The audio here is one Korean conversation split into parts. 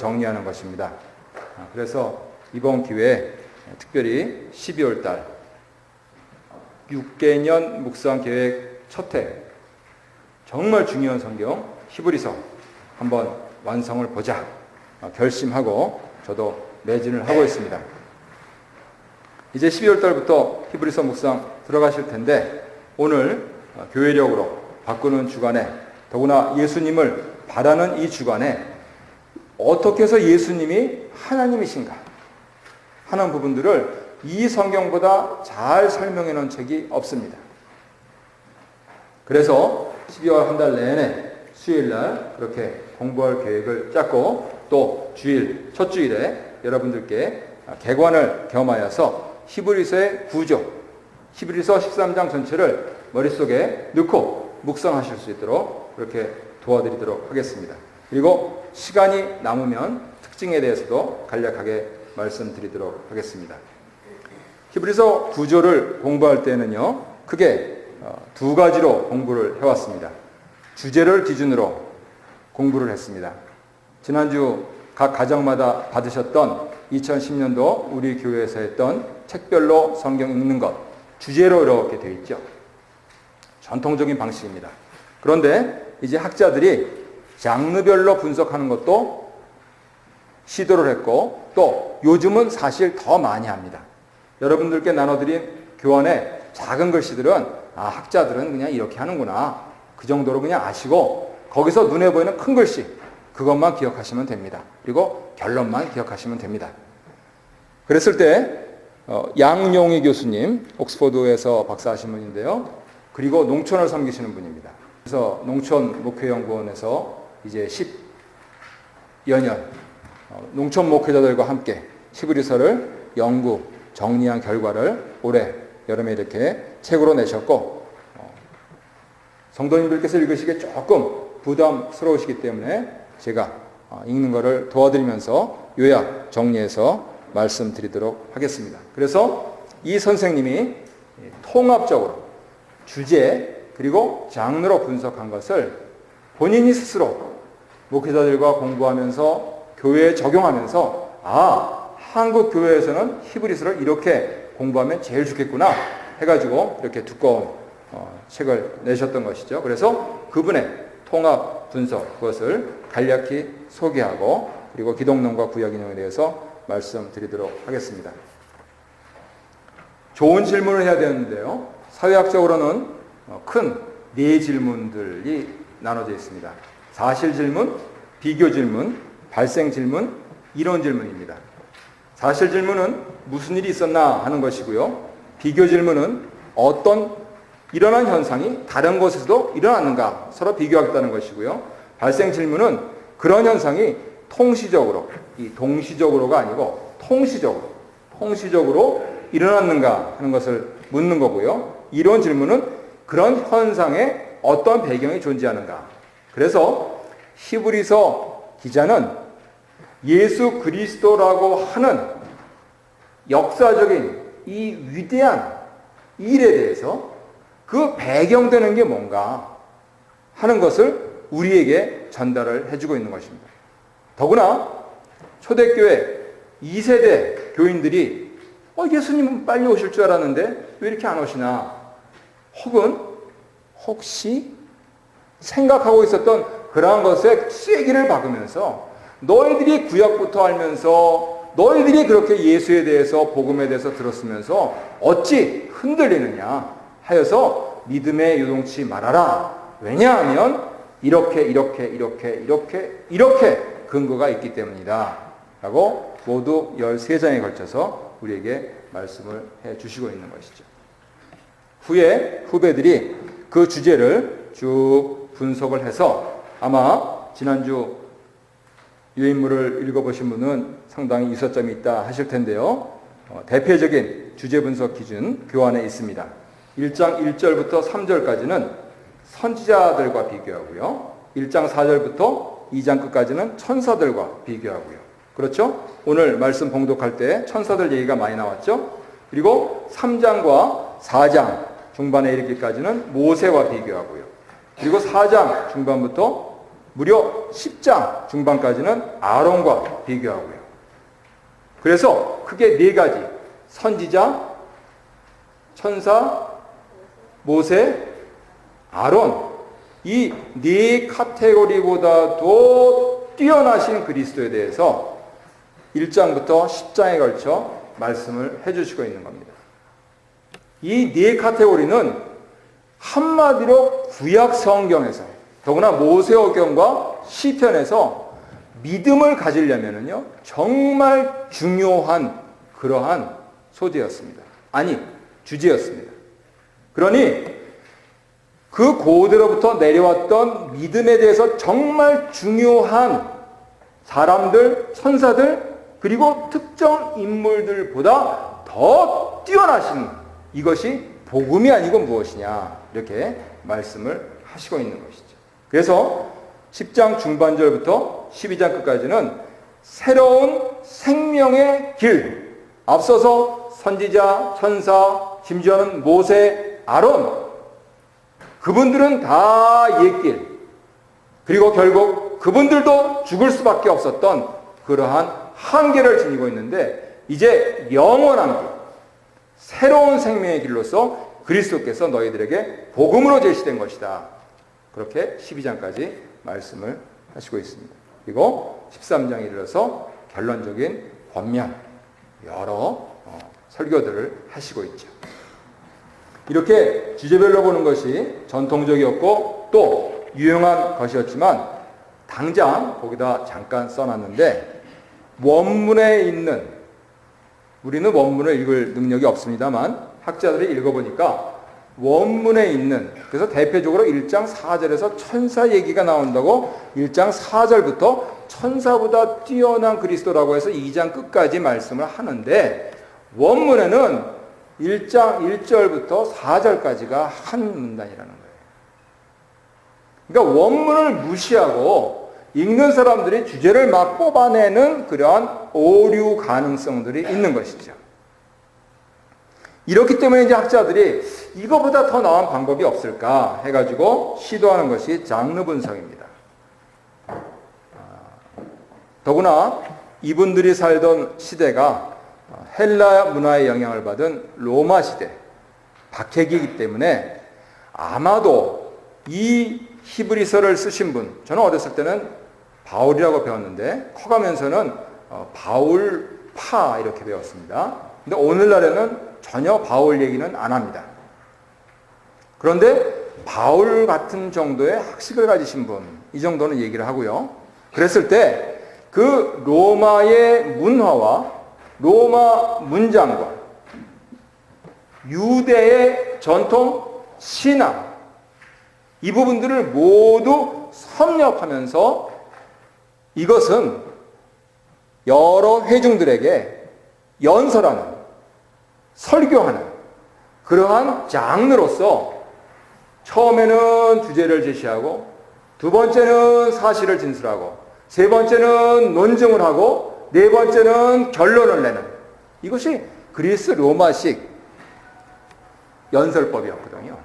정리하는 것입니다. 그래서 이번 기회에 특별히 12월 달 6개년 묵상 계획 첫 해 정말 중요한 성경 히브리서 한번 완성을 보자 결심하고 저도 매진을 하고 있습니다. 이제 12월 달부터 히브리서 묵상 들어가실 텐데 오늘 교회력으로 바꾸는 주간에 더구나 예수님을 바라는 이 주간에 어떻게 해서 예수님이 하나님이신가 하는 부분들을 이 성경보다 잘 설명해 놓은 책이 없습니다. 그래서 12월 한 달 내내 수요일날 그렇게 공부할 계획을 짰고 또 주일, 첫 주일에 여러분들께 개관을 겸하여서 히브리서의 구조, 히브리서 13장 전체를 머릿속에 넣고 묵상하실 수 있도록 그렇게 도와드리도록 하겠습니다. 그리고 시간이 남으면 특징에 대해서도 간략하게 말씀드리도록 하겠습니다. 히브리서 구조를 공부할 때는요, 크게 두 가지로 공부를 해왔습니다. 주제를 기준으로 공부를 했습니다. 지난주 각 가정마다 받으셨던 2010년도 우리 교회에서 했던 책별로 성경 읽는 것, 주제로 이렇게 되어 있죠. 전통적인 방식입니다. 그런데 이제 학자들이 장르별로 분석하는 것도 시도를 했고 또 요즘은 사실 더 많이 합니다. 여러분들께 나눠드린 교환의 작은 글씨들은 학자들은 그냥 이렇게 하는구나 그 정도로 그냥 아시고 거기서 눈에 보이는 큰 글씨 그것만 기억하시면 됩니다. 그리고 결론만 기억하시면 됩니다. 그랬을 때 양용희 교수님 옥스퍼드에서 박사하신 분인데요. 그리고 농촌을 섬기시는 분입니다. 그래서 농촌목회연구원에서 이제 10여 년 농촌 목회자들과 함께 히브리서를 연구, 정리한 결과를 올해 여름에 이렇게 책으로 내셨고 성도님들께서 읽으시기에 조금 부담스러우시기 때문에 제가 읽는 것을 도와드리면서 요약, 정리해서 말씀드리도록 하겠습니다. 그래서 이 선생님이 통합적으로 주제 그리고 장르로 분석한 것을 본인이 스스로 목회자들과 공부하면서 교회에 적용하면서 한국 교회에서는 히브리서를 이렇게 공부하면 제일 좋겠구나 해가지고 이렇게 두꺼운 책을 내셨던 것이죠. 그래서 그분의 통합 분석 그것을 간략히 소개하고 그리고 기독론과 구약 인용에 대해서 말씀드리도록 하겠습니다. 좋은 질문을 해야 되는데요. 사회학적으로는 큰 네 질문들이 나눠져 있습니다. 사실 질문, 비교 질문, 발생 질문, 이론 질문입니다. 사실 질문은 무슨 일이 있었나 하는 것이고요. 비교 질문은 어떤 일어난 현상이 다른 곳에서도 일어났는가 서로 비교하겠다는 것이고요. 발생 질문은 그런 현상이 통시적으로, 이 동시적으로가 아니고 통시적으로 일어났는가 하는 것을 묻는 거고요. 이론 질문은 그런 현상에 어떤 배경이 존재하는가. 그래서 히브리서 기자는 예수 그리스도라고 하는 역사적인 이 위대한 일에 대해서 그 배경되는 게 뭔가 하는 것을 우리에게 전달을 해주고 있는 것입니다. 더구나 초대교회 2세대 교인들이 예수님은 빨리 오실 줄 알았는데 왜 이렇게 안 오시나 혹은 혹시 생각하고 있었던 그러한 것에 쐐기를 박으면서 너희들이 구약부터 알면서 너희들이 그렇게 예수에 대해서 복음에 대해서 들었으면서 어찌 흔들리느냐 하여서 믿음에 요동치 말아라. 왜냐하면 이렇게 근거가 있기 때문이다 라고 모두 13장에 걸쳐서 우리에게 말씀을 해 주시고 있는 것이죠. 후에 후배들이 그 주제를 쭉 분석을 해서 아마 지난주 유인물을 읽어보신 분은 상당히 유사점이 있다 하실 텐데요. 대표적인 주제 분석 기준 교환에 있습니다. 1장 1절부터 3절까지는 선지자들과 비교하고요. 1장 4절부터 2장 끝까지는 천사들과 비교하고요. 그렇죠? 오늘 말씀 봉독할 때 천사들 얘기가 많이 나왔죠? 그리고 3장과 4장 중반에 이르기까지는 모세와 비교하고요. 그리고 4장 중반부터 무려 10장 중반까지는 아론과 비교하고요. 그래서 크게 네 가지, 선지자, 천사, 모세, 아론, 이 네 카테고리보다도 뛰어나신 그리스도에 대해서 1장부터 10장에 걸쳐 말씀을 해주시고 있는 겁니다. 이 네 카테고리는 한마디로 구약 성경에서, 더구나 모세오경과 시편에서 믿음을 가지려면요 정말 중요한 그러한 소재였습니다. 아니, 주제였습니다. 그러니 그 고대로부터 내려왔던 믿음에 대해서 정말 중요한 사람들, 천사들, 그리고 특정 인물들보다 더 뛰어나신 이것이 복음이 아니고 무엇이냐, 이렇게 말씀을 하시고 있는 것이죠. 그래서 10장 중반절부터 12장 끝까지는 새로운 생명의 길, 앞서서 선지자, 천사, 심지어는 모세, 아론, 그분들은 다 옛길, 그리고 결국 그분들도 죽을 수밖에 없었던 그러한 한계를 지니고 있는데, 이제 영원한 길, 새로운 생명의 길로서 그리스도께서 너희들에게 복음으로 제시된 것이다. 그렇게 12장까지 말씀을 하시고 있습니다. 그리고 13장에 이르러서 결론적인 권면, 여러 설교들을 하시고 있죠. 이렇게 주제별로 보는 것이 전통적이었고 또 유용한 것이었지만, 당장 거기다 잠깐 써놨는데, 원문에 있는, 우리는 원문을 읽을 능력이 없습니다만 학자들이 읽어보니까 원문에 있는, 그래서 대표적으로 1장 4절에서 천사 얘기가 나온다고 1장 4절부터 천사보다 뛰어난 그리스도라고 해서 2장 끝까지 말씀을 하는데, 원문에는 1장 1절부터 4절까지가 한 문단이라는 거예요. 그러니까 원문을 무시하고 읽는 사람들이 주제를 막 뽑아내는 그러한 오류 가능성들이 있는 것이죠. 이렇기 때문에 이제 학자들이 이거보다 더 나은 방법이 없을까 해가지고 시도하는 것이 장르 분석입니다. 더구나 이분들이 살던 시대가 헬라 문화의 영향을 받은 로마 시대, 박해기이기 때문에 아마도 이 히브리서를 쓰신 분, 저는 어렸을 때는 바울이라고 배웠는데 커가면서는 바울파 이렇게 배웠습니다. 근데 오늘날에는 전혀 바울 얘기는 안 합니다. 그런데 바울 같은 정도의 학식을 가지신 분, 이 정도는 얘기를 하고요. 그랬을 때 그 로마의 문화와 로마 문장과 유대의 전통 신앙, 이 부분들을 모두 섭렵하면서 이것은 여러 회중들에게 연설하는, 설교하는 그러한 장르로서 처음에는 주제를 제시하고, 두 번째는 사실을 진술하고, 세 번째는 논증을 하고, 네 번째는 결론을 내는, 이것이 그리스 로마식 연설법이었거든요.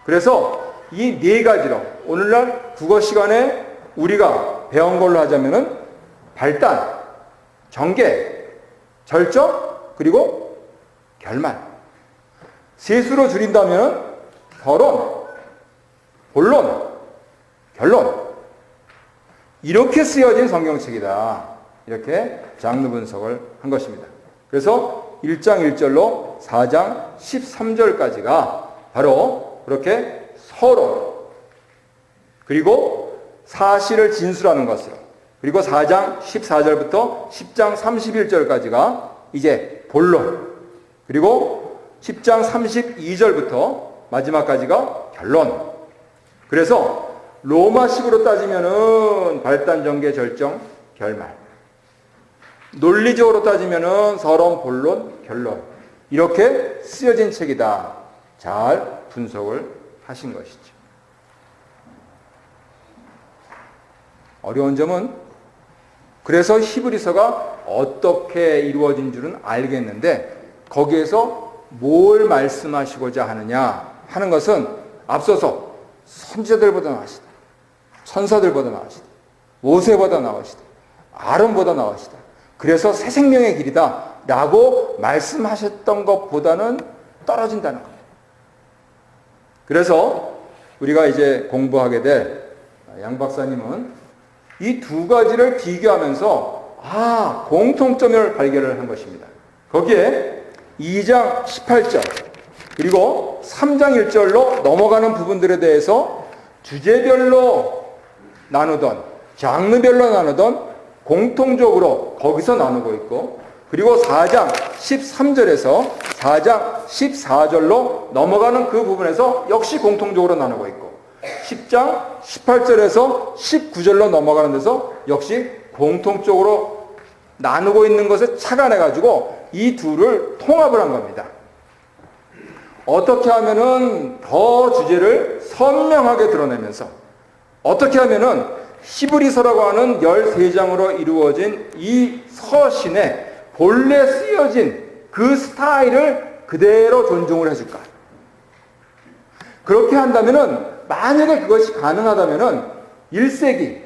그래서 이 네 가지로 오늘날 국어 시간에 우리가 배운 걸로 하자면은 발단, 전개, 절정, 그리고 결말. 셋으로 줄인다면 결론, 본론, 결론. 이렇게 쓰여진 성경책이다. 이렇게 장르 분석을 한 것입니다. 그래서 1장 1절로 4장 13절까지가 바로 그렇게 서론, 그리고 사실을 진술하는 것으로, 그리고 4장 14절부터 10장 31절까지가 이제 본론, 그리고 10장 32절부터 마지막까지가 결론. 그래서 로마식으로 따지면은 발단, 전개, 절정, 결말. 논리적으로 따지면은 서론, 본론, 결론. 이렇게 쓰여진 책이다. 잘 분석을 하신 것이죠. 어려운 점은, 그래서 히브리서가 어떻게 이루어진 줄은 알겠는데 거기에서 뭘 말씀하시고자 하느냐 하는 것은 앞서서 선지자들보다 나으시다. 천사들보다 나으시다. 모세보다 나으시다. 아론보다 나으시다. 그래서 새 생명의 길이다 라고 말씀하셨던 것보다는 떨어진다는 겁니다. 그래서 우리가 이제 공부하게 될 양 박사님은 이 두 가지를 비교하면서 공통점을 발견을 한 것입니다. 거기에 2장 18절 그리고 3장 1절로 넘어가는 부분들에 대해서 주제별로 나누던 장르별로 나누던 공통적으로 거기서 나누고 있고, 그리고 4장 13절에서 4장 14절로 넘어가는 그 부분에서 역시 공통적으로 나누고 있고, 10장 18절에서 19절로 넘어가는 데서 역시 공통적으로 나누고 있는 것에 착안해가지고 이 둘을 통합을 한 겁니다. 어떻게 하면은 더 주제를 선명하게 드러내면서, 어떻게 하면은 히브리서라고 하는 13장으로 이루어진 이 서신에 본래 쓰여진 그 스타일을 그대로 존중을 해줄까? 그렇게 한다면은, 만약에 그것이 가능하다면은 1세기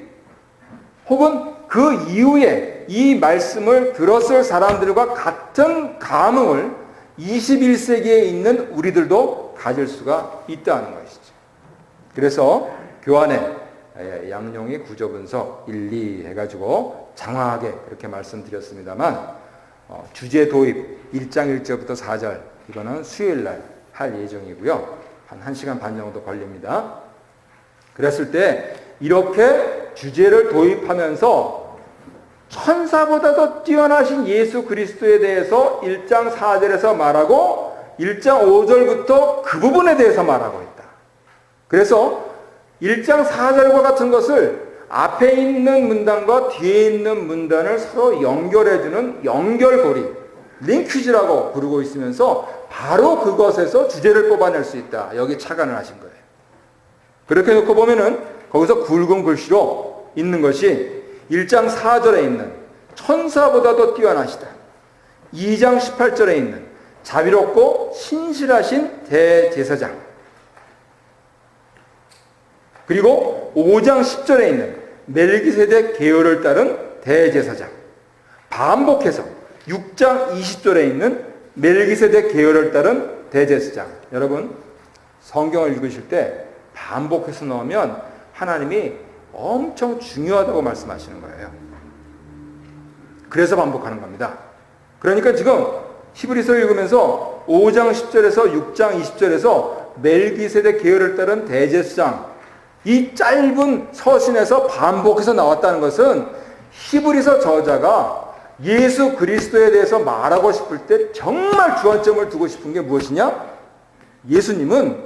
혹은 그 이후에 이 말씀을 들었을 사람들과 같은 감흥을 21세기에 있는 우리들도 가질 수가 있다는 것이죠. 그래서 교환의 양용이 구조분석 1, 2 해가지고 장황하게 그렇게 말씀드렸습니다만, 주제 도입 1장 1절부터 4절 이거는 수요일날 할 예정이고요. 한 1시간 반 정도 걸립니다. 그랬을 때 이렇게 주제를 도입하면서 천사보다도 뛰어나신 예수 그리스도에 대해서 1장 4절에서 말하고 1장 5절부터 그 부분에 대해서 말하고 있다. 그래서 1장 4절과 같은 것을 앞에 있는 문단과 뒤에 있는 문단을 서로 연결해주는 연결고리, 링퀴즈라고 부르고 있으면서 바로 그것에서 주제를 뽑아낼 수 있다. 여기 착안을 하신 거예요. 그렇게 놓고 보면은 거기서 굵은 글씨로 있는 것이 1장 4절에 있는 천사보다도 뛰어나시다. 2장 18절에 있는 자비롭고 신실하신 대제사장. 그리고 5장 10절에 있는 멜기세덱 계율을 따른 대제사장. 반복해서 6장 20절에 있는 멜기세덱 계율을 따른 대제사장. 여러분, 성경을 읽으실 때 반복해서 넣으면 하나님이 엄청 중요하다고 말씀하시는 거예요. 그래서 반복하는 겁니다. 그러니까 지금 히브리서 읽으면서 5장 10절에서 6장 20절에서 멜기세덱 계율을 따른 대제사장, 이 짧은 서신에서 반복해서 나왔다는 것은 히브리서 저자가 예수 그리스도에 대해서 말하고 싶을 때 정말 주안점을 두고 싶은 게 무엇이냐? 예수님은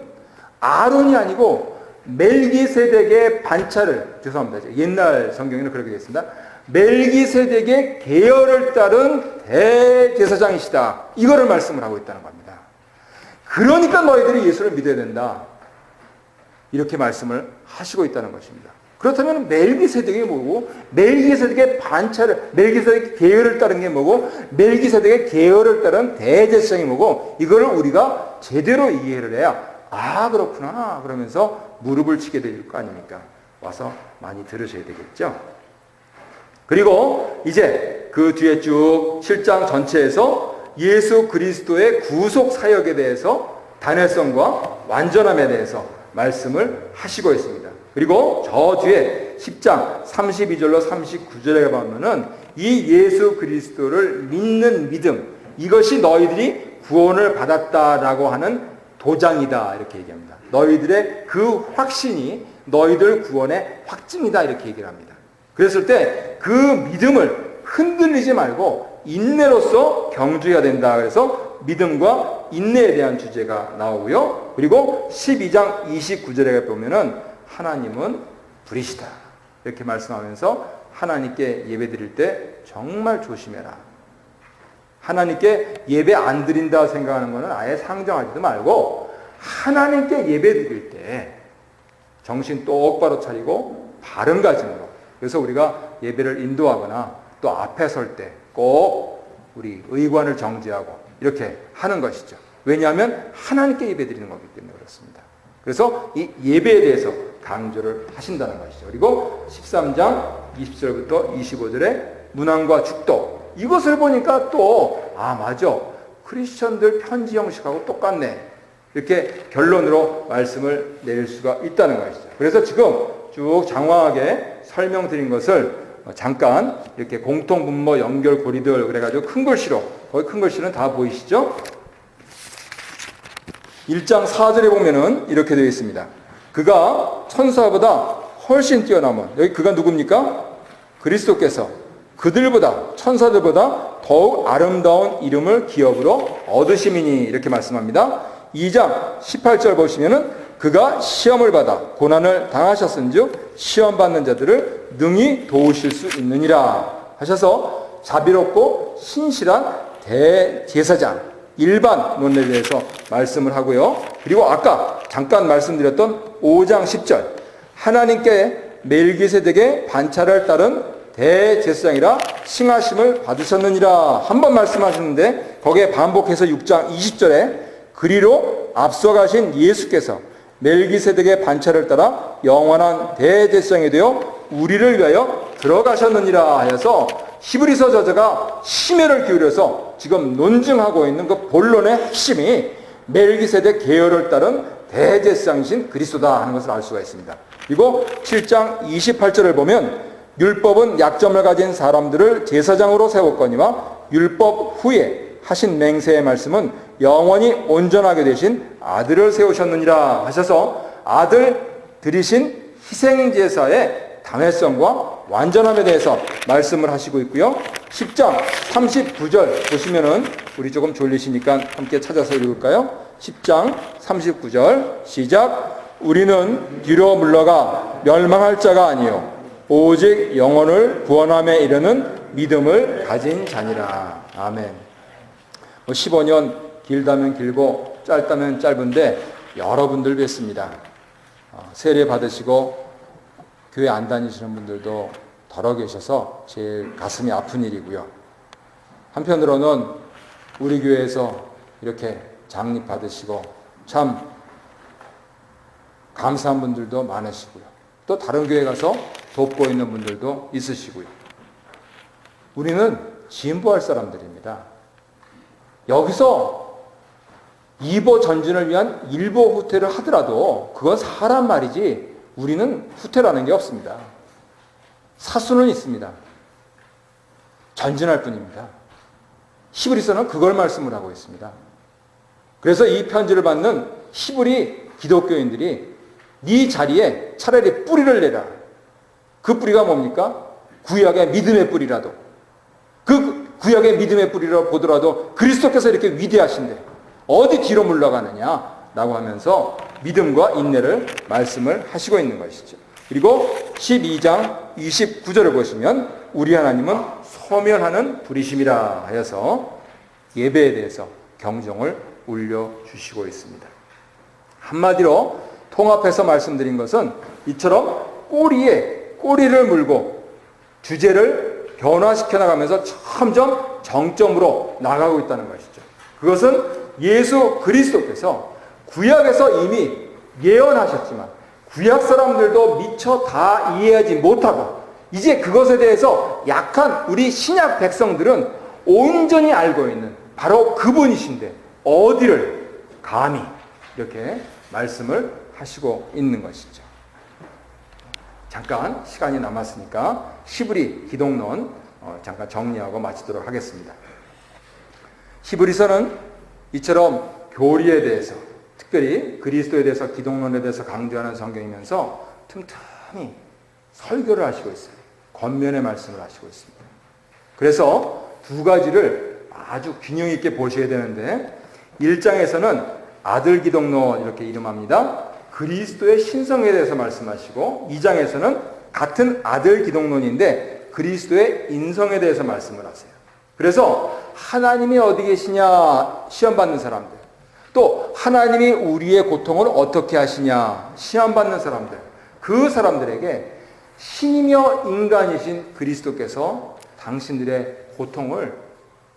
아론이 아니고 멜기세덱의 반차를, 죄송합니다. 옛날 성경에는 그렇게 되어 있습니다. 멜기세덱의 계열을 따른 대제사장이시다. 이거를 말씀을 하고 있다는 겁니다. 그러니까 너희들이 예수를 믿어야 된다. 이렇게 말씀을 하시고 있다는 것입니다. 그렇다면 멜기세덱이 뭐고, 멜기세덱의 반차를, 멜기세덱의 계열을 따른 게 뭐고, 멜기세덱의 계열을 따른 대제사장이 뭐고, 이거를 우리가 제대로 이해를 해야 그렇구나 그러면서 무릎을 치게 될 거 아닙니까? 와서 많이 들으셔야 되겠죠. 그리고 이제 그 뒤에 쭉 7장 전체에서 예수 그리스도의 구속 사역에 대해서 단회성과 완전함에 대해서 말씀을 하시고 있습니다. 그리고 저 뒤에 10장 32절로 39절에 보면은 이 예수 그리스도를 믿는 믿음, 이것이 너희들이 구원을 받았다라고 하는 도장이다, 이렇게 얘기합니다. 너희들의 그 확신이 너희들 구원의 확증이다, 이렇게 얘기를 합니다. 그랬을 때 그 믿음을 흔들리지 말고 인내로서 경주해야 된다. 그래서 믿음과 인내에 대한 주제가 나오고요. 그리고 12장 29절에 보면은 하나님은 불이시다, 이렇게 말씀하면서 하나님께 예배 드릴 때 정말 조심해라. 하나님께 예배 안 드린다 생각하는 것은 아예 상정하지도 말고, 하나님께 예배 드릴 때 정신 똑바로 차리고 바른 가짐으로, 그래서 우리가 예배를 인도하거나 또 앞에 설 때 꼭 우리 의관을 정지하고 이렇게 하는 것이죠. 왜냐하면 하나님께 예배 드리는 거기 때문에 그렇습니다. 그래서 이 예배에 대해서 강조를 하신다는 것이죠. 그리고 13장 20절부터 25절에 문안과 축도, 이것을 보니까 또 맞아, 크리스천들 편지 형식하고 똑같네, 이렇게 결론으로 말씀을 낼 수가 있다는 것이죠. 그래서 지금 쭉 장황하게 설명드린 것을 잠깐 이렇게 공통분모 연결 고리들 그래가지고 큰 글씨로, 거기 큰 글씨는 다 보이시죠? 1장 4절에 보면은 이렇게 되어 있습니다. 그가 천사보다 훨씬 뛰어남은, 여기 그가 누굽니까? 그리스도께서 그들보다, 천사들보다 더욱 아름다운 이름을 기업으로 얻으심이니, 이렇게 말씀합니다. 2장 18절 보시면은 그가 시험을 받아 고난을 당하셨은즉 시험 받는 자들을 능히 도우실 수 있느니라 하셔서 자비롭고 신실한 대제사장, 일반 논리에 대해서 말씀을 하고요. 그리고 아까 잠깐 말씀드렸던 5장 10절, 하나님께 멜기세덱의 반차를 따른 대제사장이라 칭하심을 받으셨느니라 한 번 말씀하셨는데, 거기에 반복해서 6장 20절에 그리로 앞서가신 예수께서 멜기세덱의 반차를 따라 영원한 대제사장이 되어 우리를 위하여 들어가셨느니라 하여서 히브리서 저자가 심혈을 기울여서 지금 논증하고 있는 그 본론의 핵심이 멜기세덱 계열을 따른 대제사장이신 그리스도다 하는 것을 알 수가 있습니다. 그리고 7장 28절을 보면 율법은 약점을 가진 사람들을 제사장으로 세웠거니와 율법 후에 하신 맹세의 말씀은 영원히 온전하게 되신 아들을 세우셨느니라 하셔서 아들 드리신 희생제사의 당회성과 완전함에 대해서 말씀을 하시고 있고요. 10장 39절 보시면은, 우리 조금 졸리시니까 함께 찾아서 읽을까요? 10장 39절 시작. 우리는 뒤로 물러가 멸망할 자가 아니요 오직 영혼을 구원함에 이르는 믿음을 가진 자니라. 아멘. 15년 길다면 길고 짧다면 짧은데 여러분들 뵙습니다. 세례 받으시고 교회 안 다니시는 분들도 더러 계셔서 제일 가슴이 아픈 일이고요. 한편으로는 우리 교회에서 이렇게 장립 받으시고 참 감사한 분들도 많으시고요. 또 다른 교회 가서 돕고 있는 분들도 있으시고요. 우리는 진보할 사람들입니다. 여기서 2보 전진을 위한 1보 후퇴를 하더라도 그건 사람 말이지 우리는 후퇴라는 게 없습니다. 사수는 있습니다. 전진할 뿐입니다. 히브리서는 그걸 말씀을 하고 있습니다. 그래서 이 편지를 받는 히브리 기독교인들이 네 자리에 차라리 뿌리를 내라. 그 뿌리가 뭡니까? 구약의 믿음의 뿌리라도, 그 구약의 믿음의 뿌리로 보더라도 그리스도께서 이렇게 위대하신데 어디 뒤로 물러가느냐 라고 하면서 믿음과 인내를 말씀을 하시고 있는 것이죠. 그리고 12장 29절을 보시면 우리 하나님은 소멸하는 불이심이라 하여서 예배에 대해서 경종을 울려주시고 있습니다. 한마디로 통합해서 말씀드린 것은 이처럼 꼬리에 꼬리를 물고 주제를 변화시켜 나가면서 점점 정점으로 나가고 있다는 것이죠. 그것은 예수 그리스도께서 구약에서 이미 예언하셨지만 구약 사람들도 미처 다 이해하지 못하고 이제 그것에 대해서 약한 우리 신약 백성들은 온전히 알고 있는 바로 그분이신데 어디를 감히 이렇게 말씀을 하시고 있는 것이죠. 잠깐 시간이 남았으니까 히브리 기독론 잠깐 정리하고 마치도록 하겠습니다. 히브리서는 이처럼 교리에 대해서, 특별히 그리스도에 대해서, 기독론에 대해서 강조하는 성경이면서 틈틈이 설교를 하시고 있어요. 겉면의 말씀을 하시고 있습니다. 그래서 두 가지를 아주 균형 있게 보셔야 되는데 1장에서는 아들 기독론 이렇게 이름합니다. 그리스도의 신성에 대해서 말씀하시고 2장에서는 같은 아들 기독론인데 그리스도의 인성에 대해서 말씀을 하세요. 그래서 하나님이 어디 계시냐 시험받는 사람들, 또 하나님이 우리의 고통을 어떻게 하시냐 시험받는 사람들, 그 사람들에게 신이며 인간이신 그리스도께서 당신들의 고통을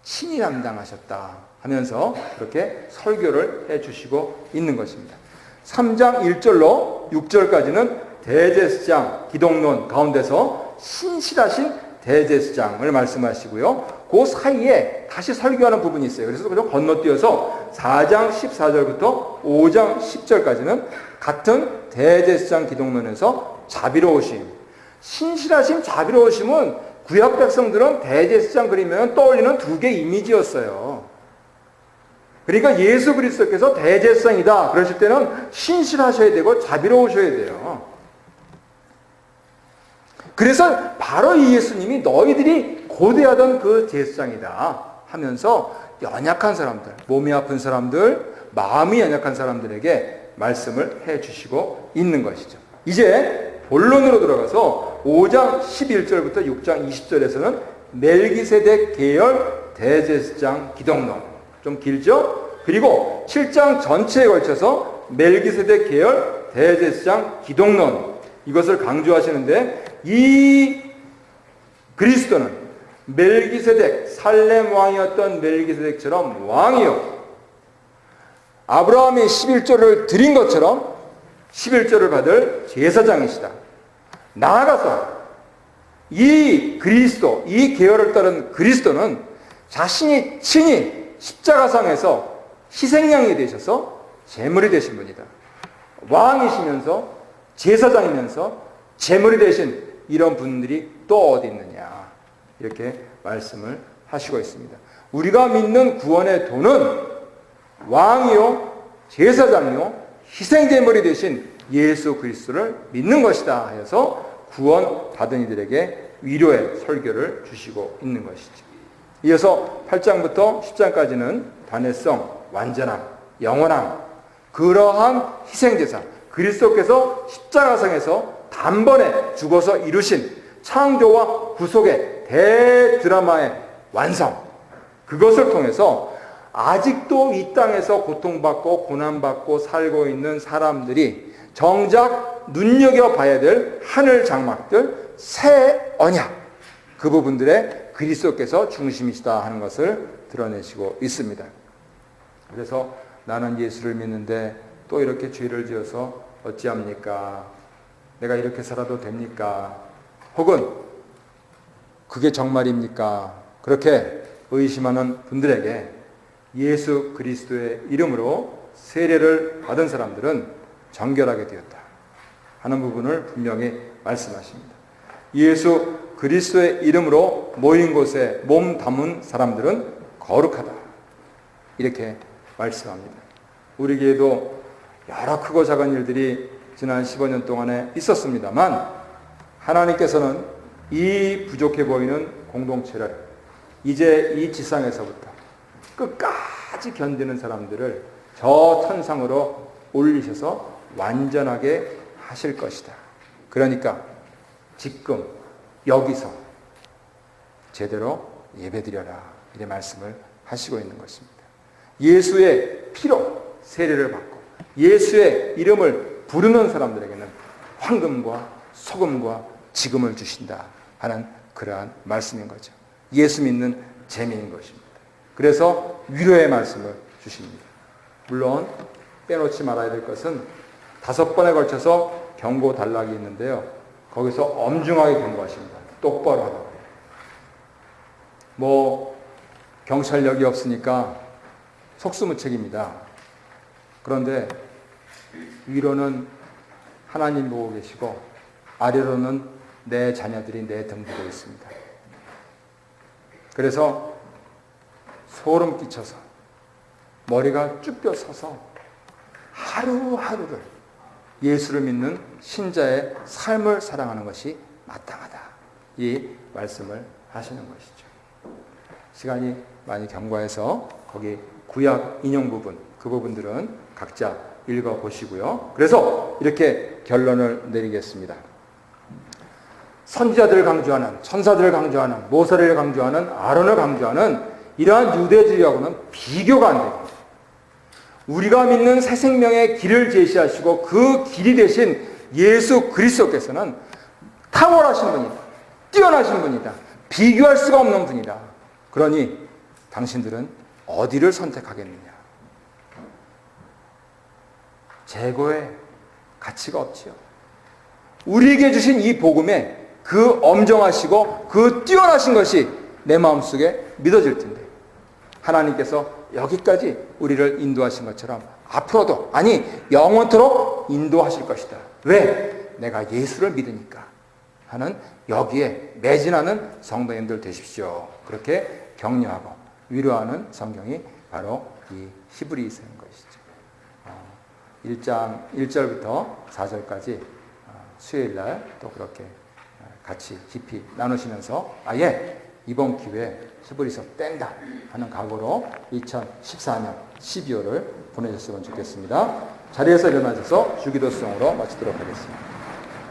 친히 담당하셨다 하면서 그렇게 설교를 해주시고 있는 것입니다. 3장 1절로 6절까지는 대제사장 기독론 가운데서 신실하신 대제사장을 말씀하시고요. 그 사이에 다시 설교하는 부분이 있어요. 그래서 좀 건너뛰어서 4장 14절부터 5장 10절까지는 같은 대제사장 기독론에서 자비로우심, 신실하심, 자비로우심은 구약 백성들은 대제사장 그리면 떠올리는 두 개의 이미지였어요. 그러니까 예수 그리스도께서 대제사장이다 그러실 때는 신실하셔야 되고 자비로우셔야 돼요. 그래서 바로 이 예수님이 너희들이 고대하던 그 제사장이다 하면서 연약한 사람들, 몸이 아픈 사람들, 마음이 연약한 사람들에게 말씀을 해주시고 있는 것이죠. 이제 본론으로 들어가서 5장 11절부터 6장 20절에서는 멜기세덱 계열 대제사장 기독론, 좀 길죠? 그리고 7장 전체에 걸쳐서 멜기세덱 계열 대제사장 기독론, 이것을 강조하시는데, 이 그리스도는 멜기세덱, 살렘 왕이었던 멜기세덱처럼 왕이요, 아브라함이 11조를 드린 것처럼 11조를 받을 제사장이시다. 나아가서 이 그리스도, 이 계열을 따른 그리스도는 자신이 친히 십자가상에서 희생양이 되셔서 제물이 되신 분이다. 왕이시면서 제사장이면서 제물이 되신 이런 분들이 또 어디 있느냐, 이렇게 말씀을 하시고 있습니다. 우리가 믿는 구원의 도는 왕이요, 제사장이요, 희생제물이 되신 예수 그리스도를 믿는 것이다 하여서 구원 받은 이들에게 위로의 설교를 주시고 있는 것이죠. 이어서 8장부터 10장까지는 단회성, 완전함, 영원함, 그러한 희생제사, 그리스도께서 십자가상에서 단번에 죽어서 이루신 창조와 구속의 대드라마의 완성, 그것을 통해서 아직도 이 땅에서 고통받고 고난받고 살고 있는 사람들이 정작 눈여겨봐야 될 하늘 장막들, 새 언약, 그 부분들에 그리스도께서 중심이시다 하는 것을 드러내시고 있습니다. 그래서 나는 예수를 믿는데 또 이렇게 죄를 지어서 어찌합니까? 내가 이렇게 살아도 됩니까? 혹은 그게 정말입니까? 그렇게 의심하는 분들에게 예수 그리스도의 이름으로 세례를 받은 사람들은 정결하게 되었다 하는 부분을 분명히 말씀하십니다. 예수 그리스도의 이름으로 모인 곳에 몸 담은 사람들은 거룩하다, 이렇게 말씀합니다. 우리 교회도 여러 크고 작은 일들이 지난 15년 동안에 있었습니다만, 하나님께서는 이 부족해 보이는 공동체를 이제 이 지상에서부터 끝까지 견디는 사람들을 저 천상으로 올리셔서 완전하게 하실 것이다. 그러니까 지금 여기서 제대로 예배드려라, 이렇게 말씀을 하시고 있는 것입니다. 예수의 피로 세례를 받고 예수의 이름을 부르는 사람들에게는 황금과 소금과 지금을 주신다 하는 그러한 말씀인 거죠. 예수 믿는 재미인 것입니다. 그래서 위로의 말씀을 주십니다. 물론 빼놓지 말아야 될 것은 5번에 걸쳐서 경고 단락이 있는데요, 거기서 엄중하게 경고하십니다. 똑바로 하라고. 경찰력이 없으니까 속수무책입니다. 그런데 위로는 하나님 보고 계시고 아래로는 내 자녀들이 내 등 보고 있습니다. 그래서 소름 끼쳐서 머리가 쭈뼛 서서 하루하루를 예수를 믿는 신자의 삶을 사랑하는 것이 마땅하다, 이 말씀을 하시는 것이죠. 시간이 많이 경과해서 거기 구약 인용 부분, 그 부분들은 각자 읽어보시고요. 그래서 이렇게 결론을 내리겠습니다. 선지자들을 강조하는, 천사들을 강조하는, 모세를 강조하는, 아론을 강조하는 이러한 유대주의하고는 비교가 안 됩니다. 우리가 믿는 새 생명의 길을 제시하시고 그 길이 되신 예수 그리스도께서는 탁월하신 분이다, 뛰어나신 분이다, 비교할 수가 없는 분이다. 그러니 당신들은 어디를 선택하겠느냐? 재고에 가치가 없지요. 우리에게 주신 이 복음에 그 엄정하시고 그 뛰어나신 것이 내 마음속에 믿어질 텐데, 하나님께서 여기까지 우리를 인도하신 것처럼 앞으로도, 아니 영원토록 인도하실 것이다. 왜? 내가 예수를 믿으니까 하는, 여기에 매진하는 성도님들 되십시오. 그렇게 격려하고 위로하는 성경이 바로 이 히브리서인 것이죠. 1장 1절부터 4절까지 수요일날 또 그렇게 같이 깊이 나누시면서 아예 이번 기회에 히브리서 뗀다 하는 각오로 2014년 12월을 보내셨으면 좋겠습니다. 자리에서 일어나셔서 주기도성으로 마치도록 하겠습니다.